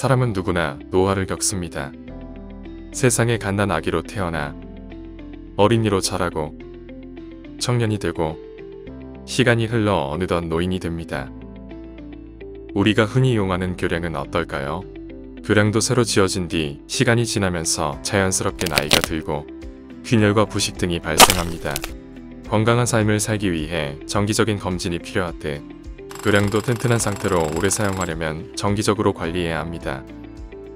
사람은 누구나 노화를 겪습니다. 세상에 갓난 아기로 태어나 어린이로 자라고 청년이 되고 시간이 흘러 어느덧 노인이 됩니다. 우리가 흔히 이용하는 교량은 어떨까요? 교량도 새로 지어진 뒤 시간이 지나면서 자연스럽게 나이가 들고 균열과 부식 등이 발생합니다. 건강한 삶을 살기 위해 정기적인 검진이 필요하듯 교량도 튼튼한 상태로 오래 사용하려면 정기적으로 관리해야 합니다.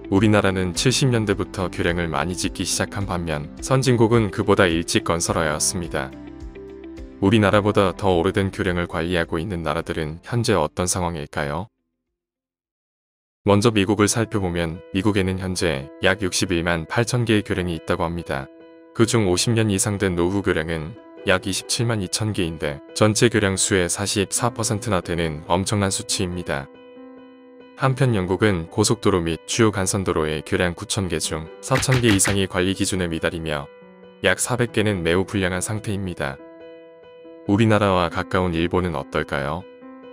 우리나라는 70년대부터 교량을 많이 짓기 시작한 반면 선진국은 그보다 일찍 건설하였습니다. 우리나라보다 더 오래된 교량을 관리하고 있는 나라들은 현재 어떤 상황일까요? 먼저 미국을 살펴보면 미국에는 현재 약 61만 8천 개의 교량이 있다고 합니다. 그중 50년 이상 된 노후 교량은 약 27만 2천 개인데 전체 교량 수의 44%나 되는 엄청난 수치입니다. 한편 영국은 고속도로 및 주요 간선도로의 교량 9천 개 중 4천 개 이상이 관리 기준에 미달이며 약 400개는 매우 불량한 상태입니다. 우리나라와 가까운 일본은 어떨까요?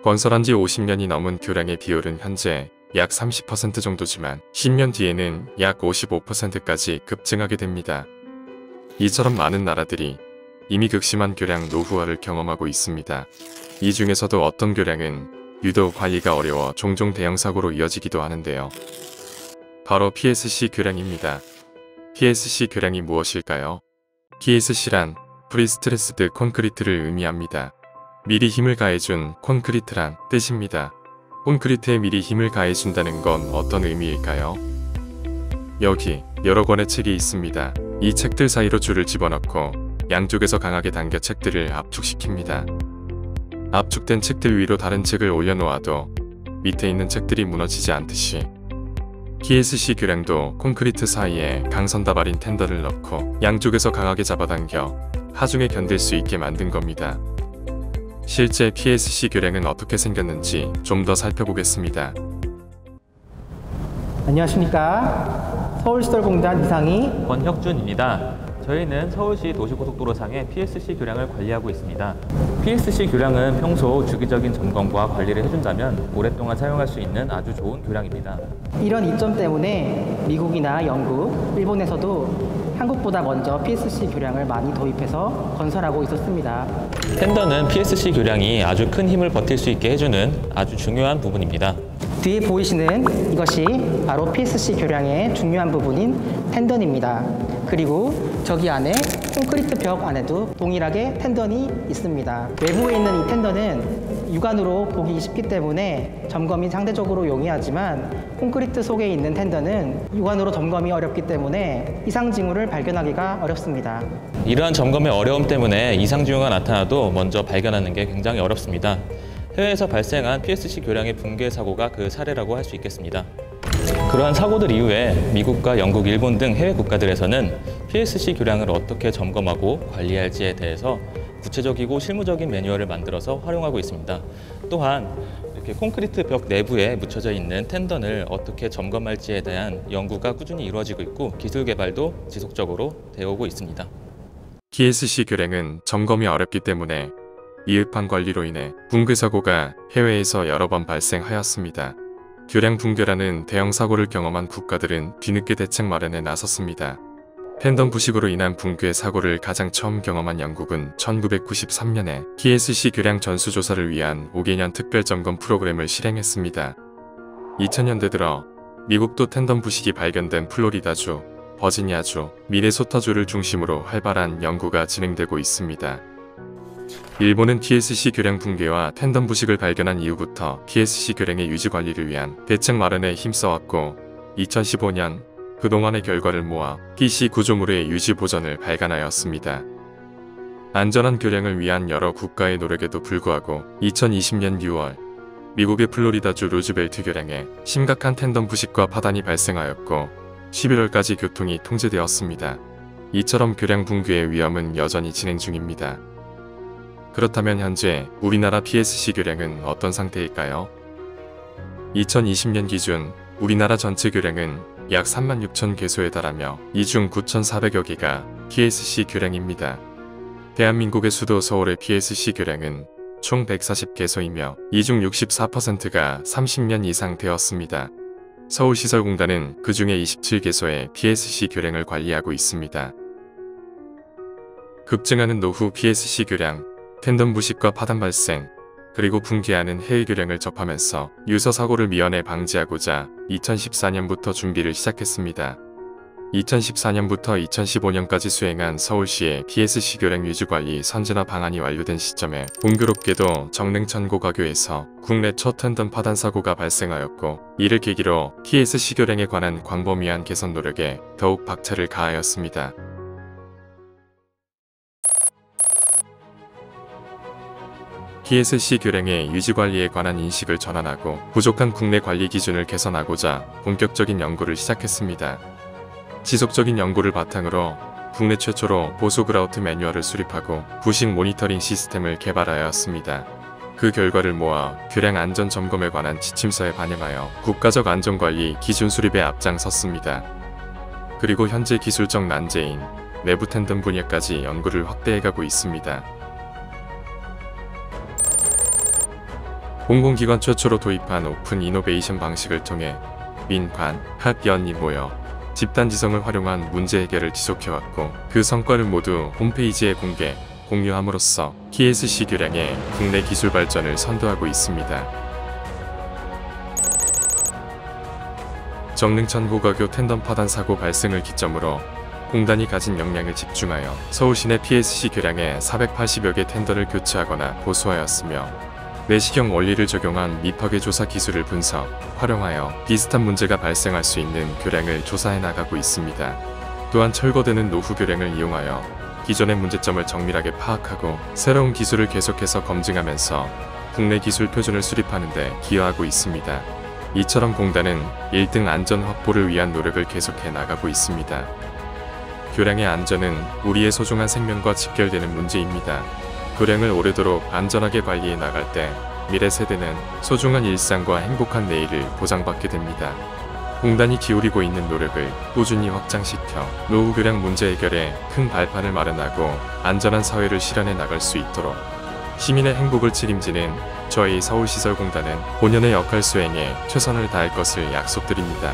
건설한 지 50년이 넘은 교량의 비율은 현재 약 30% 정도지만 10년 뒤에는 약 55%까지 급증하게 됩니다. 이처럼 많은 나라들이 이미 극심한 교량 노후화를 경험하고 있습니다. 이 중에서도 어떤 교량은 유독 관리가 어려워 종종 대형 사고로 이어지기도 하는데요. 바로 PSC 교량입니다. PSC 교량이 무엇일까요? PSC란 프리스트레스드 콘크리트를 의미합니다. 미리 힘을 가해준 콘크리트란 뜻입니다. 콘크리트에 미리 힘을 가해준다는 건 어떤 의미일까요? 여기 여러 권의 책이 있습니다. 이 책들 사이로 줄을 집어넣고 양쪽에서 강하게 당겨 책들을 압축시킵니다. 압축된 책들 위로 다른 책을 올려놓아도 밑에 있는 책들이 무너지지 않듯이 PSC 교량도 콘크리트 사이에 강선다발인 텐더를 넣고 양쪽에서 강하게 잡아당겨 하중에 견딜 수 있게 만든 겁니다. 실제 PSC 교량은 어떻게 생겼는지 좀 더 살펴보겠습니다. 안녕하십니까. 서울시설공단 이상희 권혁준입니다. 저희는 서울시 도시고속도로상의 PSC 교량을 관리하고 있습니다. PSC 교량은 평소 주기적인 점검과 관리를 해준다면 오랫동안 사용할 수 있는 아주 좋은 교량입니다. 이런 이점 때문에 미국이나 영국, 일본에서도 한국보다 먼저 PSC 교량을 많이 도입해서 건설하고 있었습니다. 텐더는 PSC 교량이 아주 큰 힘을 버틸 수 있게 해주는 아주 중요한 부분입니다. 뒤에 보이시는 이것이 바로 PSC 교량의 중요한 부분인 텐던입니다. 그리고 저기 안에 콘크리트 벽 안에도 동일하게 텐던이 있습니다. 외부에 있는 이 텐던은 육안으로 보기 쉽기 때문에 점검이 상대적으로 용이하지만 콘크리트 속에 있는 텐던은 육안으로 점검이 어렵기 때문에 이상 징후를 발견하기가 어렵습니다. 이러한 점검의 어려움 때문에 이상 징후가 나타나도 먼저 발견하는 게 굉장히 어렵습니다. 해외에서 발생한 PSC 교량의 붕괴 사고가 그 사례라고 할 수 있겠습니다. 그러한 사고들 이후에 미국과 영국, 일본 등 해외 국가들에서는 PSC 교량을 어떻게 점검하고 관리할지에 대해서 구체적이고 실무적인 매뉴얼을 만들어서 활용하고 있습니다. 또한 이렇게 콘크리트 벽 내부에 묻혀져 있는 텐던을 어떻게 점검할지에 대한 연구가 꾸준히 이루어지고 있고 기술 개발도 지속적으로 되어 오고 있습니다. PSC 교량은 점검이 어렵기 때문에 미흡한 관리로 인해 붕괴 사고가 해외에서 여러 번 발생하였습니다. 교량 붕괴라는 대형 사고를 경험한 국가들은 뒤늦게 대책 마련에 나섰습니다. 텐던 부식으로 인한 붕괴 사고를 가장 처음 경험한 영국은 1993년에 PSC 교량 전수조사를 위한 5개년 특별점검 프로그램을 실행했습니다. 2000년대 들어 미국도 텐던 부식이 발견된 플로리다주, 버지니아주, 미네소타주를 중심으로 활발한 연구가 진행되고 있습니다. 일본은 PSC 교량 붕괴와 텐던 부식을 발견한 이후부터 PSC 교량의 유지 관리를 위한 대책 마련에 힘써왔고 2015년 그동안의 결과를 모아 PC 구조물의 유지 보전을 발간하였습니다. 안전한 교량을 위한 여러 국가의 노력에도 불구하고 2020년 6월 미국의 플로리다주 루즈벨트 교량에 심각한 텐던 부식과 파단이 발생하였고 11월까지 교통이 통제되었습니다. 이처럼 교량 붕괴의 위험은 여전히 진행 중입니다. 그렇다면 현재 우리나라 PSC 교량은 어떤 상태일까요? 2020년 기준 우리나라 전체 교량은 약 36,000개소에 달하며 이 중 9,400여 개가 PSC 교량입니다. 대한민국의 수도 서울의 PSC 교량은 총 140개소이며 이 중 64%가 30년 이상 되었습니다. 서울시설공단은 그중에 27개소의 PSC 교량을 관리하고 있습니다. 급증하는 노후 PSC 교량, 텐던 부식과 파단 발생, 그리고 붕괴하는 해일 교량을 접하면서 유서 사고를 미연에 방지하고자 2014년부터 준비를 시작했습니다. 2014년부터 2015년까지 수행한 서울시의 PSC 교량 유지관리 선진화 방안이 완료된 시점에 공교롭게도 정릉천 고가교에서 국내 첫 텐던 파단 사고가 발생하였고, 이를 계기로 PSC 교량에 관한 광범위한 개선 노력에 더욱 박차를 가하였습니다. PSC 교량의 유지관리에 관한 인식을 전환하고 부족한 국내 관리 기준을 개선하고자 본격적인 연구를 시작했습니다. 지속적인 연구를 바탕으로 국내 최초로 보수 그라우트 매뉴얼을 수립하고 부식 모니터링 시스템을 개발하였습니다. 그 결과를 모아 교량 안전 점검에 관한 지침서에 반영하여 국가적 안전관리 기준 수립에 앞장섰습니다. 그리고 현재 기술적 난제인 내부 텐던 분야까지 연구를 확대해가고 있습니다. 공공기관 최초로 도입한 오픈 이노베이션 방식을 통해 민관, 학연이 모여 집단지성을 활용한 문제 해결을 지속해왔고, 그 성과를 모두 홈페이지에 공유함으로써 PSC 교량의 국내 기술 발전을 선도하고 있습니다. 정릉천 고가교 텐던 파단 사고 발생을 기점으로 공단이 가진 역량을 집중하여 서울시 내 PSC 교량의 480여 개 텐더를 교체하거나 보수하였으며, 내시경 원리를 적용한 미파괴 조사 기술을 분석, 활용하여 비슷한 문제가 발생할 수 있는 교량을 조사해 나가고 있습니다. 또한 철거되는 노후 교량을 이용하여 기존의 문제점을 정밀하게 파악하고 새로운 기술을 계속해서 검증하면서 국내 기술 표준을 수립하는 데 기여하고 있습니다. 이처럼 공단은 1등 안전 확보를 위한 노력을 계속해 나가고 있습니다. 교량의 안전은 우리의 소중한 생명과 직결되는 문제입니다. 교량을 오래도록 안전하게 관리해 나갈 때 미래 세대는 소중한 일상과 행복한 내일을 보장받게 됩니다. 공단이 기울이고 있는 노력을 꾸준히 확장시켜 노후 교량 문제 해결에 큰 발판을 마련하고 안전한 사회를 실현해 나갈 수 있도록 시민의 행복을 책임지는 저희 서울시설공단은 본연의 역할 수행에 최선을 다할 것을 약속드립니다.